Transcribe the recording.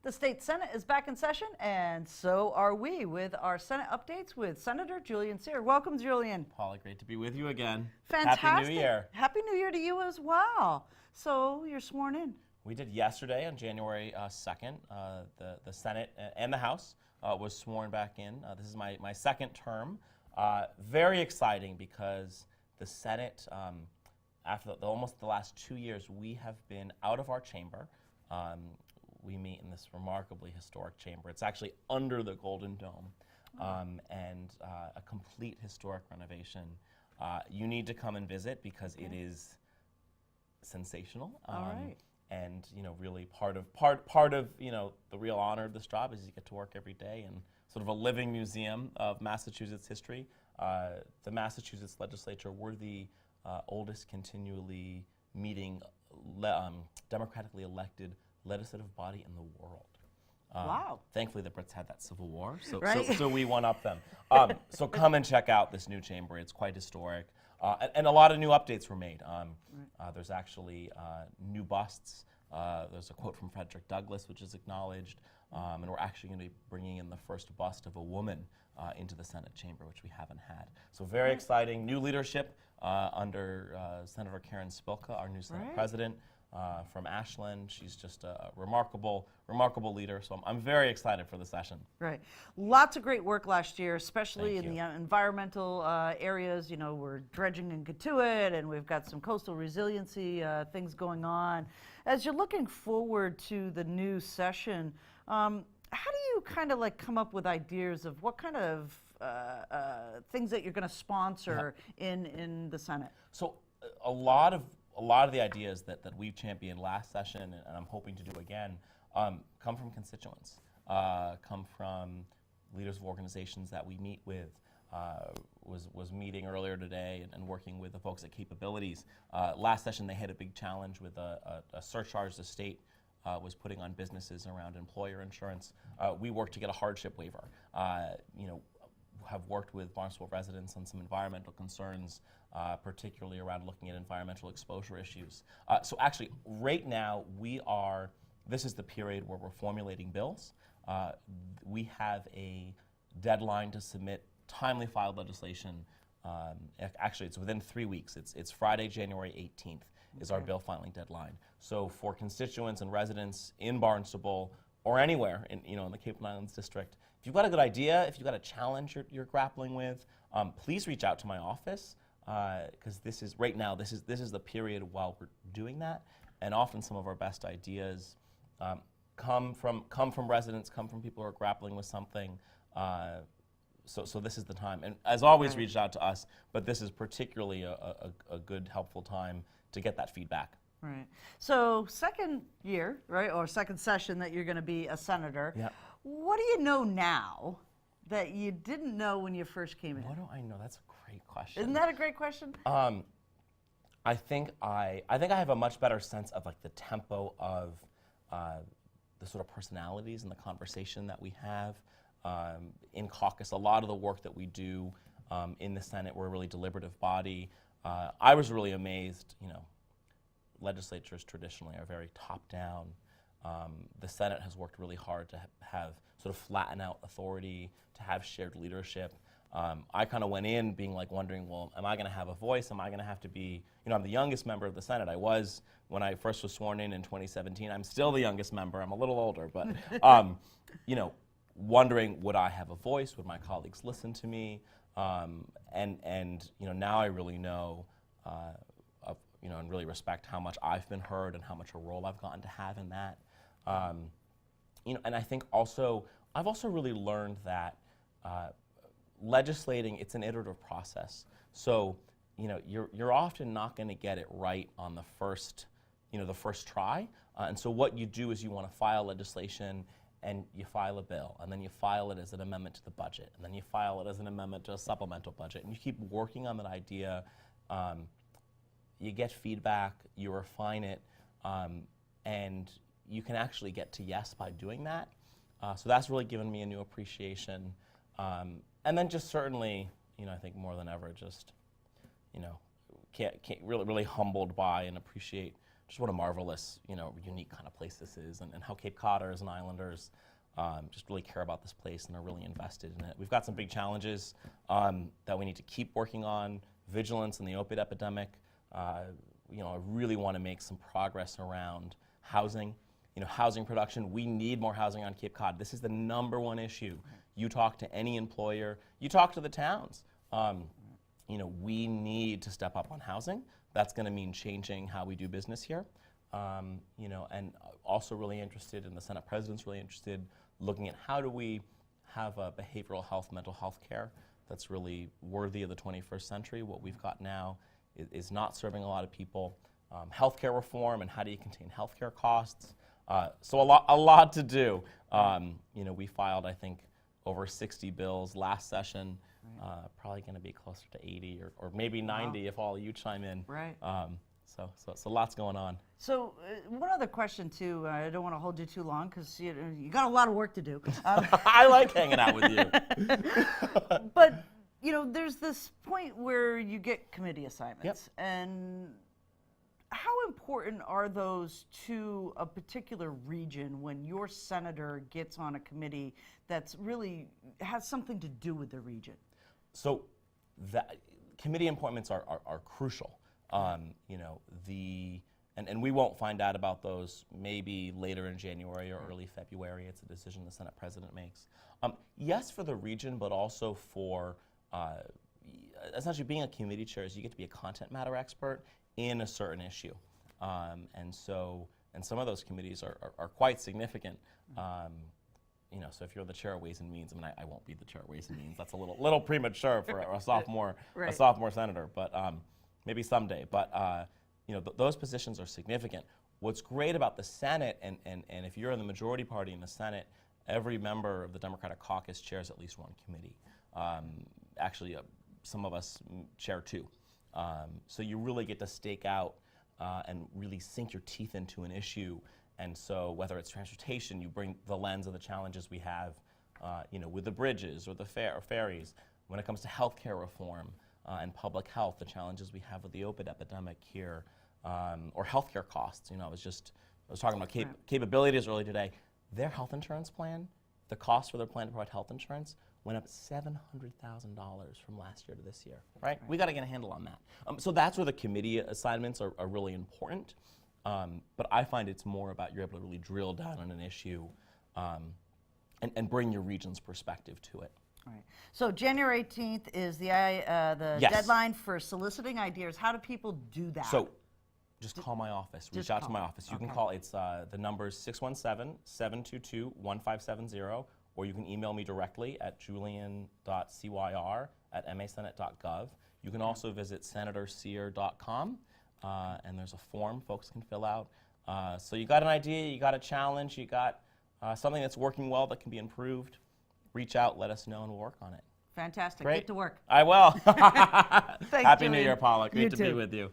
The state Senate is back in session, and so are we with our Senate updates with Senator Julian Cyr. Welcome, Julian. Paula, great to be with you again. Fantastic. Happy New Year. Happy New Year to you as well. So you're sworn in. We did yesterday on January 2nd. The Senate and the House was sworn back in. This is my second term. Very exciting because the Senate, after almost the last 2 years, we have been out of our chamber. We meet in this remarkably historic chamber. It's actually under the Golden Dome, and a complete historic renovation. You need to come and visit because it is sensational. All right. And really part of the real honor of this job is you get to work every day in sort of a living museum of Massachusetts history. The Massachusetts legislature, we're the oldest continually meeting democratically elected legislative body in the world. Wow. Thankfully, the Brits had that Civil War, so, right? so we one-up them. So come and check out this new chamber. It's quite historic. And a lot of new updates were made. There's actually new busts. There's a quote from Frederick Douglass, which is acknowledged. And we're actually going to be bringing in the first bust of a woman into the Senate chamber, which we haven't had. So very exciting. New leadership under Senator Karen Spilka, our new Senate president. From Ashland. She's just a remarkable leader. So I'm very excited for the session. Right. Lots of great work last year, especially Thank in you. the environmental areas. You know, we're dredging in Katuitt, and we've got some coastal resiliency things going on. As you're looking forward to the new session, how do you kind of like come up with ideas of what kind of things that you're going to sponsor in the Senate? So a lot of the ideas that we've championed last session, and I'm hoping to do again, come from constituents, come from leaders of organizations that we meet with. Was meeting earlier today and working with the folks at Capabilities. Last session they had a big challenge with a surcharge the state was putting on businesses around employer insurance. We worked to get a hardship waiver. Have worked with Barnstable residents on some environmental concerns, particularly around looking at environmental exposure issues. So actually, right now, this is the period where we're formulating bills. We have a deadline to submit timely filed legislation. Actually, it's within 3 weeks. It's Friday, January 18th is our bill filing deadline. So for constituents and residents in Barnstable or anywhere in the Cape and Islands district, if you've got a good idea, if you've got a challenge you're grappling with, please reach out to my office because this is the period while we're doing that, and often some of our best ideas come from residents, come from people who are grappling with something. So this is the time, and as always, reach out to us. But this is particularly a good, helpful time to get that feedback. Right. So second year, right, or second session that you're going to be a senator. Yeah. What do you know now that you didn't know when you first came in? What do I know? That's a great question. Isn't that a great question? I think I have a much better sense of like the tempo of the sort of personalities and the conversation that we have in caucus. A lot of the work that we do in the Senate, we're a really deliberative body. I was really amazed. Legislatures traditionally are very top-down. The Senate has worked really hard to have sort of flatten out authority, to have shared leadership. I kind of went in being like wondering, well, am I going to have a voice? Am I going to have to be, I'm the youngest member of the Senate. I was when I first was sworn in 2017. I'm still the youngest member. I'm a little older, but, wondering, would I have a voice? Would my colleagues listen to me? And now I really know, and really respect how much I've been heard and how much a role I've gotten to have in that. And I think also, I've also really learned that legislating, it's an iterative process. So, you're often not going to get it right on the first try. And so what you do is you want to file legislation, and you file a bill, and then you file it as an amendment to the budget, and then you file it as an amendment to a supplemental budget, and you keep working on that idea. You get feedback, you refine it, and you can actually get to yes by doing that. So that's really given me a new appreciation. And then just certainly, I think more than ever, just, really humbled by and appreciate just what a marvelous, unique kind of place this is, and how Cape Codders and Islanders just really care about this place and are really invested in it. We've got some big challenges that we need to keep working on. Vigilance in the opiate epidemic. I really want to make some progress around housing. Housing production. We need more housing on Cape Cod. This is the #1 issue. You talk to any employer, you talk to the towns. We need to step up on housing. That's going to mean changing how we do business here. And also really interested, and the Senate President's really interested, looking at how do we have a behavioral health, mental health care that's really worthy of the 21st century. What we've got now is not serving a lot of people. Healthcare reform, and how do you contain healthcare costs? So a lot to do. We filed, I think, over 60 bills last session. Probably going to be closer to 80 or maybe 90 if all of you chime in. Right. So lots going on. So one other question too. I don't want to hold you too long because you got a lot of work to do. I like hanging out with you. But there's this point where you get committee assignments, and how important are those to a particular region when your senator gets on a committee that's really has something to do with the region? So that committee appointments are crucial. And we won't find out about those maybe later in January or early February. It's a decision the Senate President makes. Yes, for the region, but also for essentially being a committee chair is you get to be a content matter expert in a certain issue. And some of those committees are quite significant. So if you're the chair of Ways and Means, I won't be the chair of Ways and Means. That's a little premature for a sophomore Right. a sophomore senator, but maybe someday. But those positions are significant. What's great about the Senate, and if you're in the majority party in the Senate, every member of the Democratic caucus chairs at least one committee. Actually, some of us chair 2. So you really get to stake out and really sink your teeth into an issue. And so whether it's transportation, you bring the lens of the challenges we have, with the bridges or the ferries. When it comes to healthcare reform and public health, the challenges we have with the opiate epidemic here, or healthcare costs. I was talking about capabilities earlier today. Their health insurance plan, the cost for their plan to provide health insurance went up $700,000 from last year to this year, right? We got to get a handle on that. So that's where the committee assignments are really important. But I find it's more about you're able to really drill down on an issue and bring your region's perspective to it. All right. So January 18th is the Yes. deadline for soliciting ideas. How do people do that? So just call my office. Reach out to my office. You can Okay. call. It's the number's 617-722-1570, or you can email me directly at julian.cyr@masenate.gov. You can also visit senatorcyr.com, and there's a form folks can fill out. So you got an idea, you got a challenge, you got something that's working well that can be improved, reach out, let us know, and we'll work on it. Fantastic. Great. Get to work. I will. Thanks, Happy New Julian. Year, Paula. Great You to too. be with you.